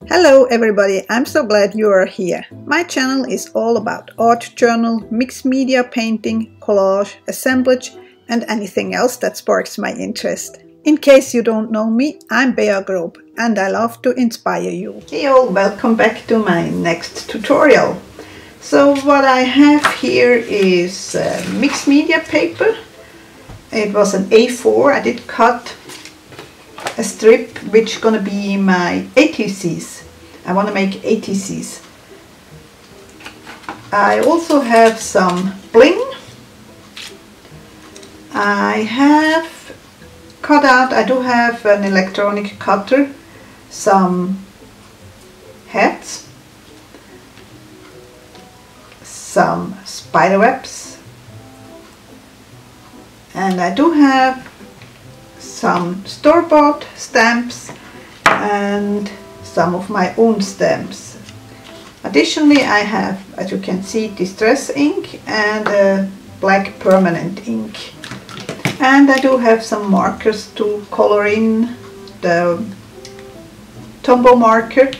Hello everybody, I'm so glad you are here. My channel is all about art journal, mixed media painting, collage, assemblage and anything else that sparks my interest. In case you don't know me, I'm Grob and I love to inspire you. Hey all, welcome back to my next tutorial. So what I have here is mixed media paper. It was an A4. I did cut a strip which gonna be my ATCs. I want to make ATCs. I also have some bling. I have cut out, I do have an electronic cutter, some hats, some spider webs, and I do have some store-bought stamps and some of my own stamps. Additionally, I have, as you can see, distress ink and black permanent ink. And I do have some markers to color in, the Tombow marker,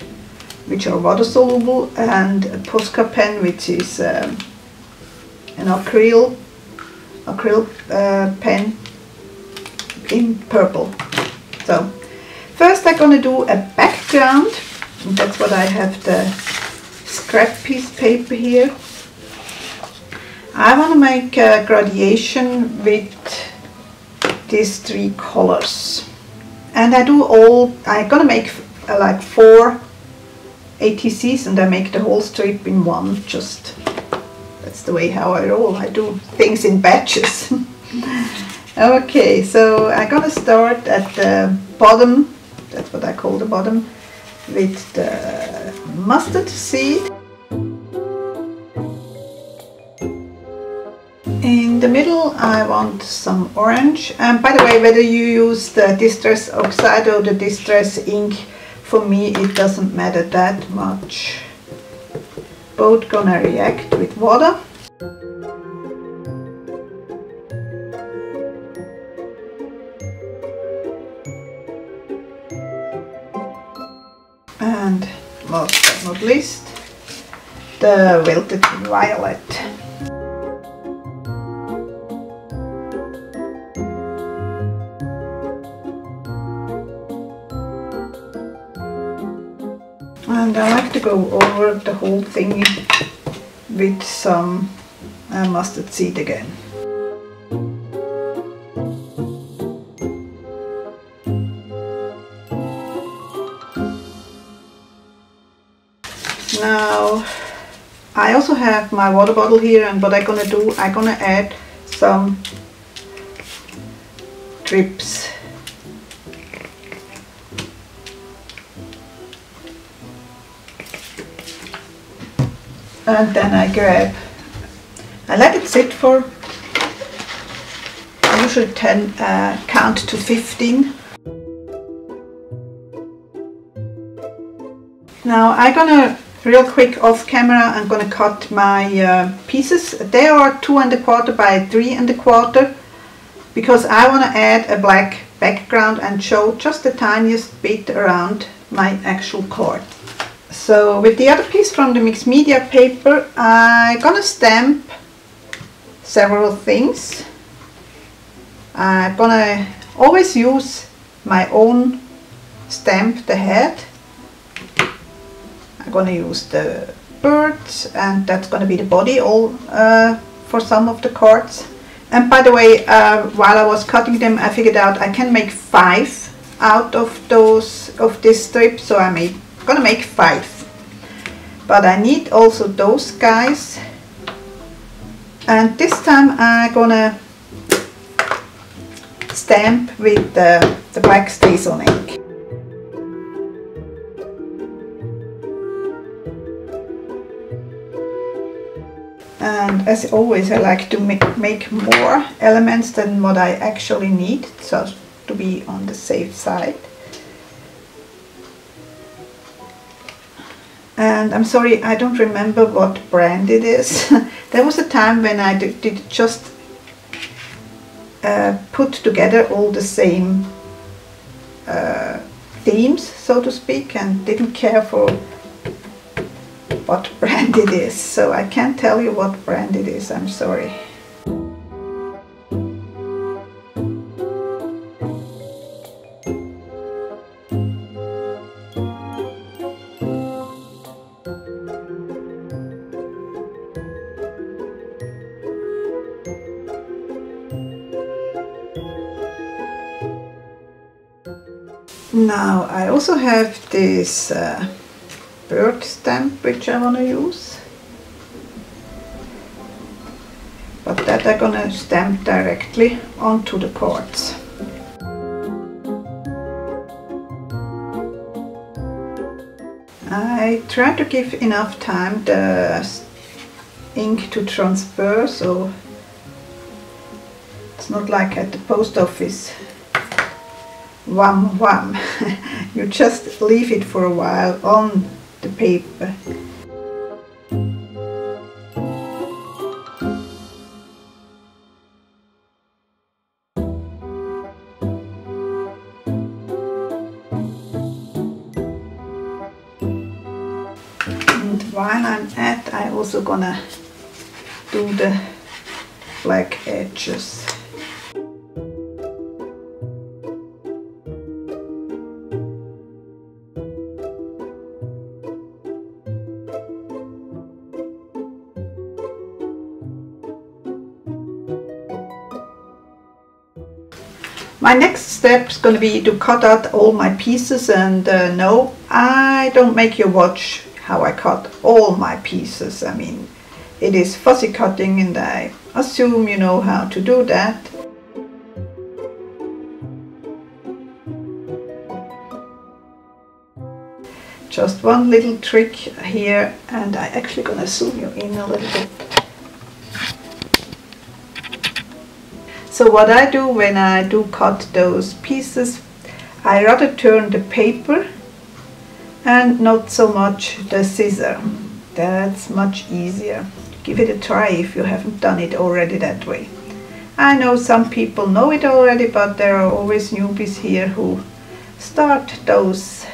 which are water soluble, and a Posca pen, which is an acryl pen in purple. So first I'm gonna do a background, and that's what I have, the scrap piece paper here. I want to make a gradation with these three colors, and I'm gonna make like 4 ATCs, and I make the whole strip in one. That's the way how I roll. I do things in batches. Okay, so I'm gonna start at the bottom, that's what I call the bottom, with the mustard seed. In the middle I want some orange, and by the way, whether you use the distress oxide or the distress ink, for me it doesn't matter that much. Both gonna react with water. And last but not least, the wilted violet. And I like to go over the whole thing with some mustard seed again. Now I also have my water bottle here, and what I'm gonna do, I'm gonna add some drips. And then I let it sit for, I usually count to 15. Now I'm gonna, real quick off camera, I'm gonna cut my pieces. They are 2 1/4 by 3 1/4, because I want to add a black background and show just the tiniest bit around my actual card. So with the other piece from the mixed media paper, I'm gonna stamp several things. I'm gonna always use my own stamp, the head. I'm gonna use the birds, and that's gonna be the body all for some of the cards. And by the way, while I was cutting them, I figured out I can make 5 out of this strip, so I'm gonna make 5. But I need also those guys, and this time I'm gonna stamp with the black StazOn ink. And as always, I like to make more elements than what I actually need, so to be on the safe side. And I'm sorry, I don't remember what brand it is. There was a time when I did just put together all the same themes, so to speak, and didn't care for what brand it is. So I can't tell you what brand it is, I'm sorry. Now I also have this bird stamp which I want to use, but that I'm gonna stamp directly onto the cards. I try to give enough time the ink to transfer, so it's not like at the post office. Wham wham. You just leave it for a while on the paper. And while I'm at, I also gonna do the black edges. My next step is going to be to cut out all my pieces, and no, I don't make you watch how I cut all my pieces. I mean, it is fussy cutting and I assume you know how to do that. Just one little trick here, and I'm actually going to zoom you in a little bit. So what I do when I do cut those pieces, I rather turn the paper and not so much the scissor. That's much easier. Give it a try if you haven't done it already that way. I know some people know it already, but there are always newbies here who start those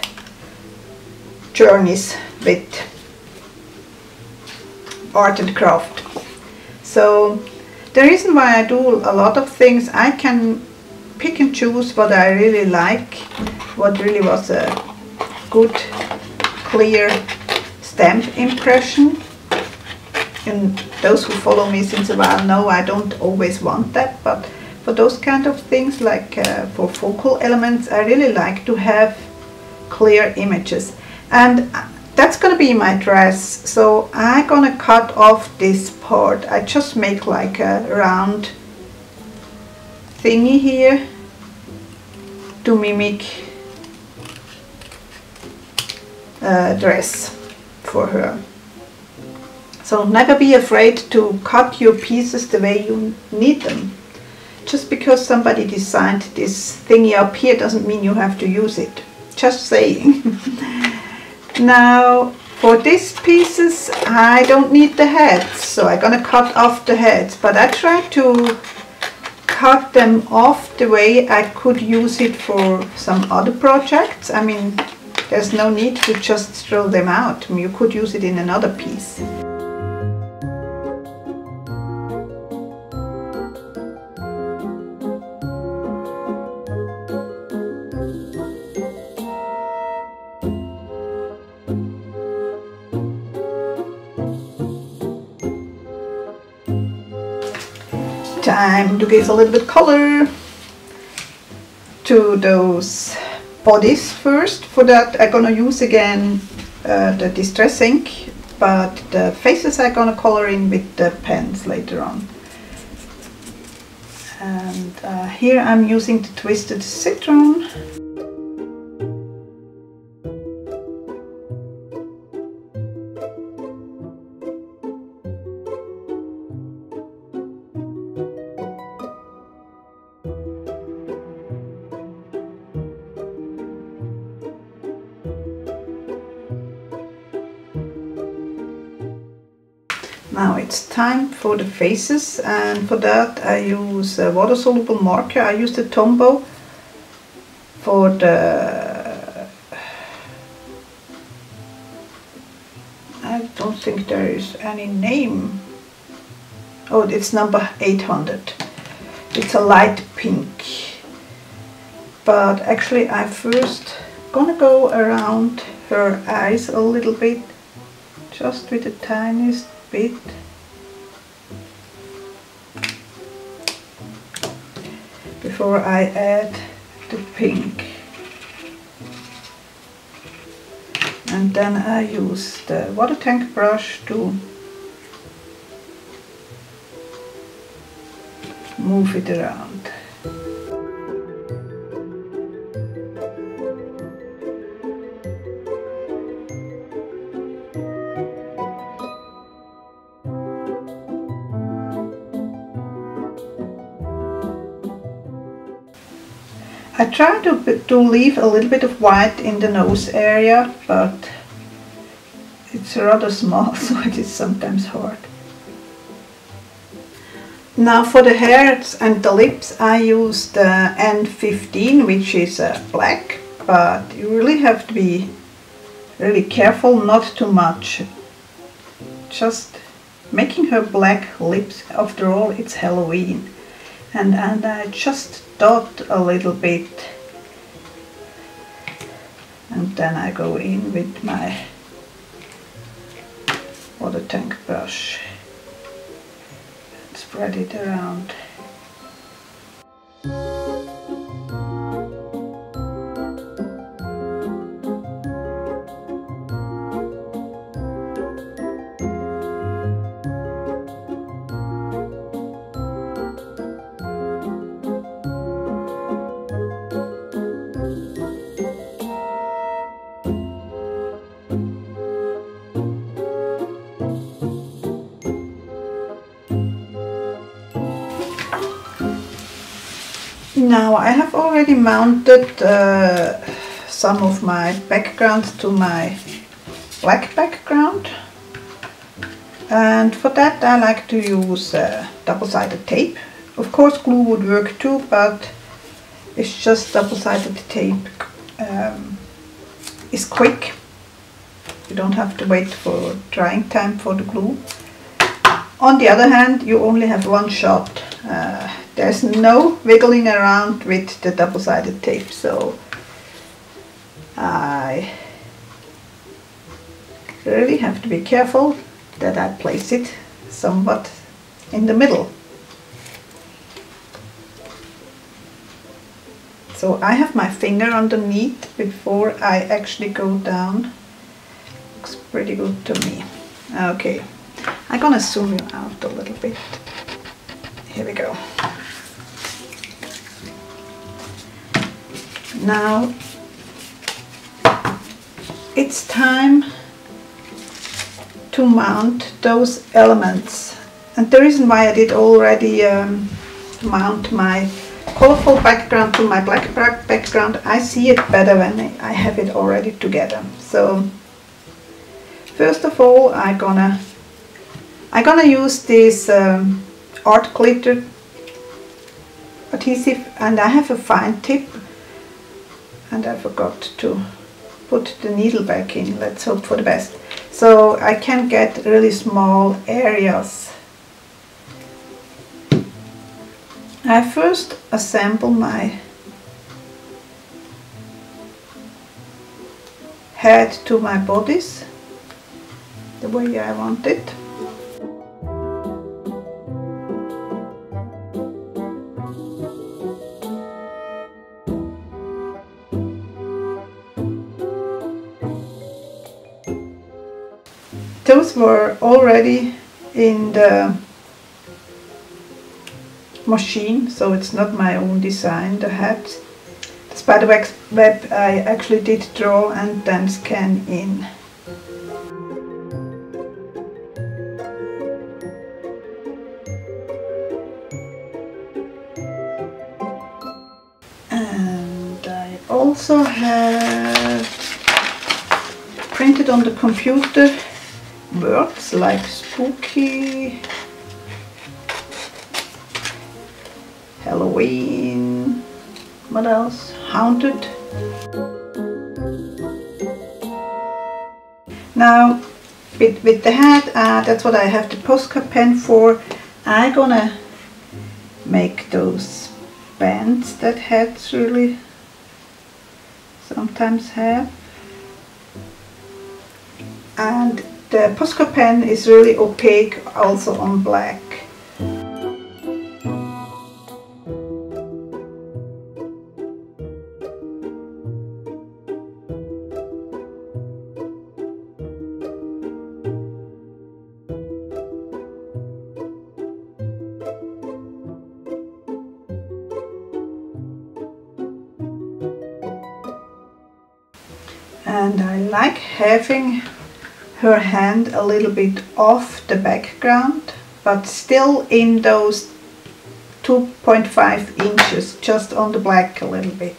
journeys with art and craft. So the reason why I do a lot of things, I can pick and choose what I really like, what really was a good, clear stamp impression. And those who follow me since a while know I don't always want that, but for those kind of things, like for focal elements, I really like to have clear images. And that's gonna be my dress, so I'm gonna cut off this part. I just make like a round thingy here to mimic a dress for her. So never be afraid to cut your pieces the way you need them. Just because somebody designed this thingy up here doesn't mean you have to use it. Just saying. Now for these pieces I don't need the heads, so I'm gonna cut off the heads, but I try to cut them off the way I could use it for some other projects. I mean, there's no need to just throw them out. You could use it in another piece. Time to give a little bit color to those bodies first. For that I'm gonna use again the distress ink, but the faces I'm gonna color in with the pens later on. And here I'm using the Twisted Citron. Now it's time for the faces, and for that I use a water-soluble marker. I use the Tombow for the I don't think there is any name. Oh, it's number 800. It's a light pink. But actually I first gonna go around her eyes a little bit, just with the tiniest bit. Before I add the pink. And then I use the water tank brush to move it around. I try to leave a little bit of white in the nose area, but it's rather small, so it is sometimes hard. Now for the hairs and the lips I use the N15, which is black, but you really have to be really careful, not too much. Just making her black lips, after all it's Halloween. And I just dot a little bit, and then I go in with my water tank brush and spread it around. Now I have already mounted some of my backgrounds to my black background, and for that I like to use double-sided tape. Of course glue would work too, but it's just double-sided tape is quick. You don't have to wait for drying time for the glue. On the other hand, you only have one shot. There's no wiggling around with the double-sided tape, so I really have to be careful that I place it somewhat in the middle. So I have my finger underneath before I actually go down. Looks pretty good to me. Okay, I'm gonna zoom you out a little bit. Here we go. Now it's time to mount those elements, and the reason why I did already mount my colorful background to my black background, I see it better when I have it already together. So first of all I'm gonna use this art glitter adhesive, and I have a fine tip, and I forgot to put the needle back in. Let's hope for the best. So I can get really small areas. I first assemble my head to my bodies the way I want it. Those were already in the machine, so it's not my own design. The hat, the spiderweb I actually did draw and then scan in. And I also have printed on the computer words like spooky, Halloween, what else? Haunted. Now with the hat. That's what I have the Posca pen for. I'm gonna make those bands that hats really sometimes have. And the Posca pen is really opaque also on black. And I like having her hand a little bit off the background, but still in those 2.5 inches, just on the black a little bit.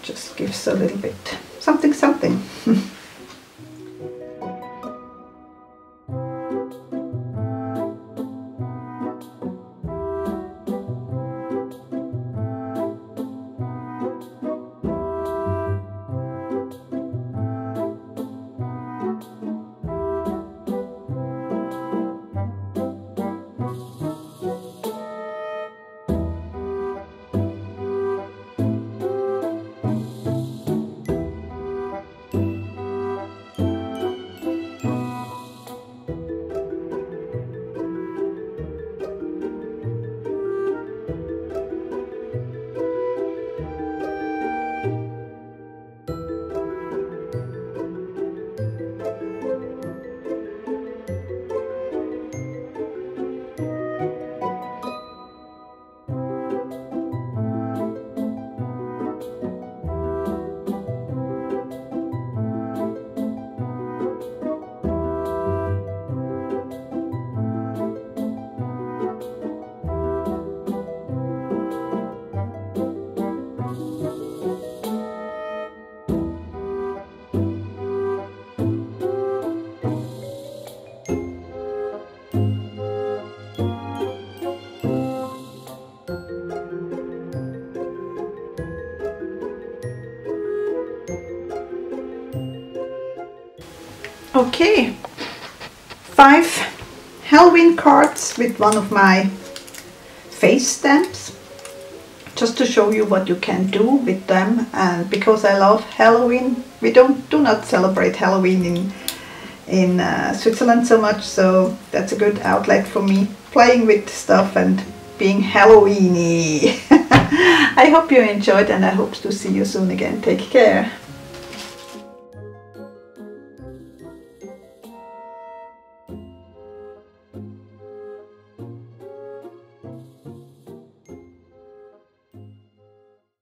Just gives a little bit something something. Okay, 5 Halloween cards with one of my face stamps, just to show you what you can do with them. And because I love Halloween, we do not celebrate Halloween in Switzerland so much, so that's a good outlet for me, playing with stuff and being Halloweeny. I hope you enjoyed, and I hope to see you soon again. Take care.